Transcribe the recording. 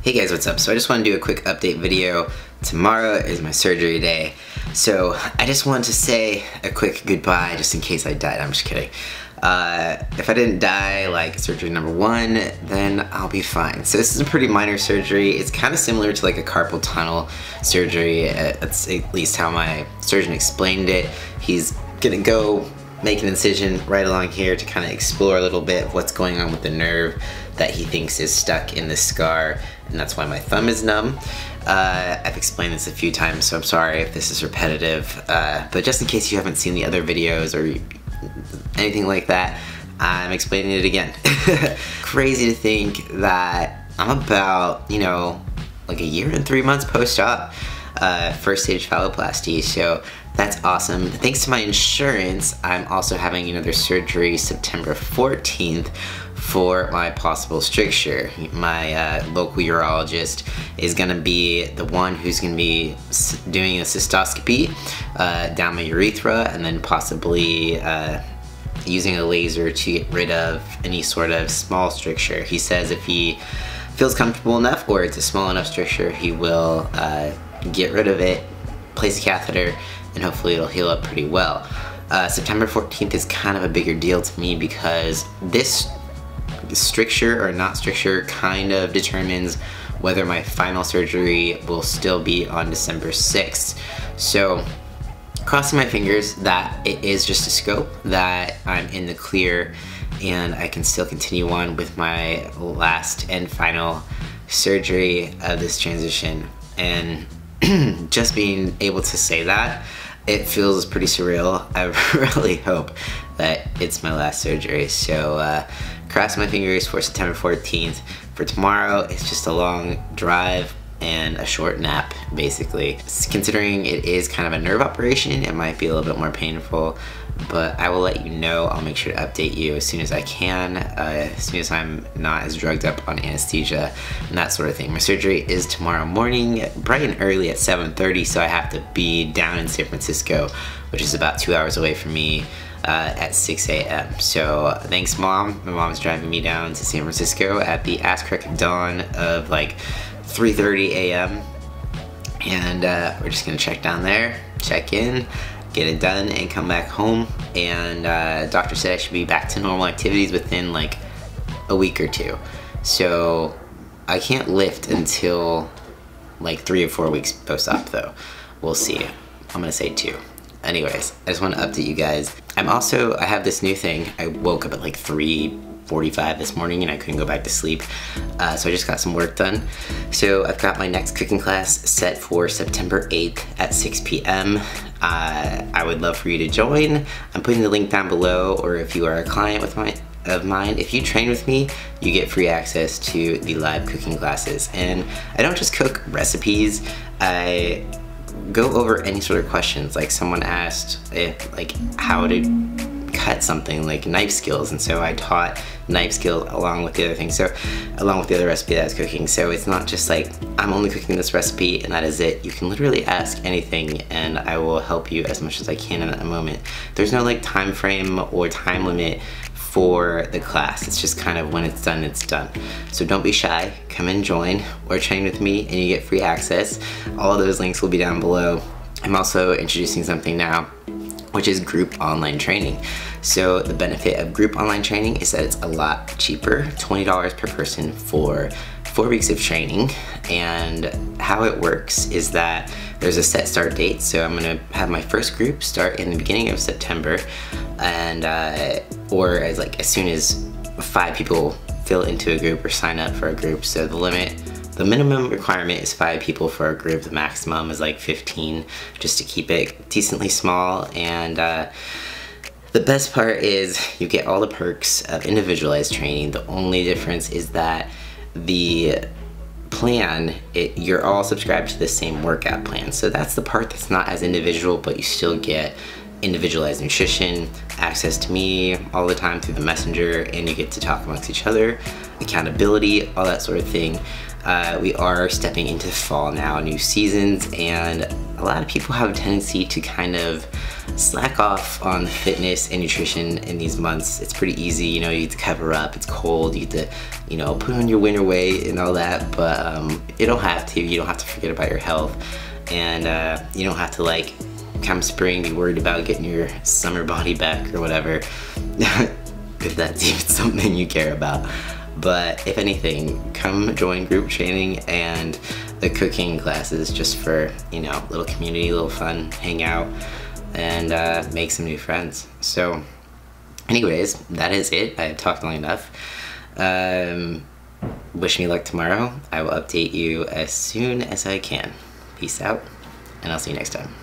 Hey guys, what's up? So I just want to do a quick update video. Tomorrow is my surgery day, so I just wanted to say a quick goodbye just in case I died. I'm just kidding. If I didn't die like surgery number 1, then I'll be fine. So this is a pretty minor surgery. It's kind of similar to like a carpal tunnel surgery. That's at least how my surgeon explained it. He's gonna go make an incision right along here to kind of explore a little bit of what's going on with the nerve that he thinks is stuck in this scar, and that's why my thumb is numb. I've explained this a few times, so I'm sorry if this is repetitive, but just in case you haven't seen the other videos or anything like that, I'm explaining it again. Crazy to think that I'm about, you know, like a year and 3 months post-op, first stage phalloplasty, so that's awesome. Thanks to my insurance, I'm also having another surgery September 14th for my possible stricture. My local urologist is gonna be the one who's gonna be doing a cystoscopy down my urethra, and then possibly using a laser to get rid of any sort of small stricture. He says if he feels comfortable enough, or it's a small enough stricture, he will get rid of it, place a catheter, and hopefully it'll heal up pretty well. September 14th is kind of a bigger deal to me because this stricture or not stricture kind of determines whether my final surgery will still be on December 6th. So crossing my fingers that it is just a scope, that I'm in the clear and I can still continue on with my last and final surgery of this transition. And just being able to say that, it feels pretty surreal. I really hope that it's my last surgery. So cross my fingers for September 14th. For tomorrow, it's just a long drive and a short nap, basically. Considering it is kind of a nerve operation, it might be a little bit more painful, but I will let you know. I'll make sure to update you as soon as I can, as soon as I'm not as drugged up on anesthesia and that sort of thing. My surgery is tomorrow morning, bright and early at 7:30, so I have to be down in San Francisco, which is about 2 hours away from me, at 6 a.m. So thanks, Mom. My mom's driving me down to San Francisco at the ass crack of dawn of like 3:30 a.m. and we're just gonna check down there, check in, get it done, and come back home. And doctor said I should be back to normal activities within like a week or 2. So I can't lift until like 3 or 4 weeks post-op though. We'll see. I'm gonna say 2. Anyways, I just want to update you guys. I have this new thing. I woke up at like 3:45 this morning and I couldn't go back to sleep, so I just got some work done. So I've got my next cooking class set for September 8th at 6 p.m. I would love for you to join. I'm putting the link down below, or if you are a client of mine, if you train with me, you get free access to the live cooking classes. And I don't just cook recipes, I go over any sort of questions. Like someone asked how to cut something, like knife skills, and so I taught knife skills along with the other things, so along with the other recipe that I was cooking. So it's not just like I'm only cooking this recipe and that is it. You can literally ask anything and I will help you as much as I can in that moment. There's no like time frame or time limit for the class. It's just kind of when it's done, it's done. So don't be shy, come and join or train with me and you get free access. All of those links will be down below. I'm also introducing something now, which is group online training. So the benefit of group online training is that it's a lot cheaper, $20 per person for 4 weeks of training. And how it works is that there's a set start date. So I'm gonna have my first group start in the beginning of September, and or as soon as 5 people fill into a group or sign up for a group. So the minimum requirement is 5 people for a group. The maximum is like 15, just to keep it decently small. And the best part is you get all the perks of individualized training. The only difference is that the plan, you're all subscribed to the same workout plan. So that's the part that's not as individual, but you still get individualized nutrition, access to me all the time through the messenger, and you get to talk amongst each other, accountability, all that sort of thing. We are stepping into fall now, new seasons, and a lot of people have a tendency to kind of slack off on fitness and nutrition in these months. It's pretty easy, you know, you have to cover up, it's cold, you have to, you know, put on your winter weight and all that, but you don't have to. You don't have to forget about your health, and you don't have to, like, come spring be worried about getting your summer body back or whatever, if that's even something you care about. But if anything, come join group training and the cooking classes, just for, you know, little community, little fun, hang out, and make some new friends. So anyways, that is it. I have talked long enough. Wish me luck tomorrow. I will update you as soon as I can. Peace out, and I'll see you next time.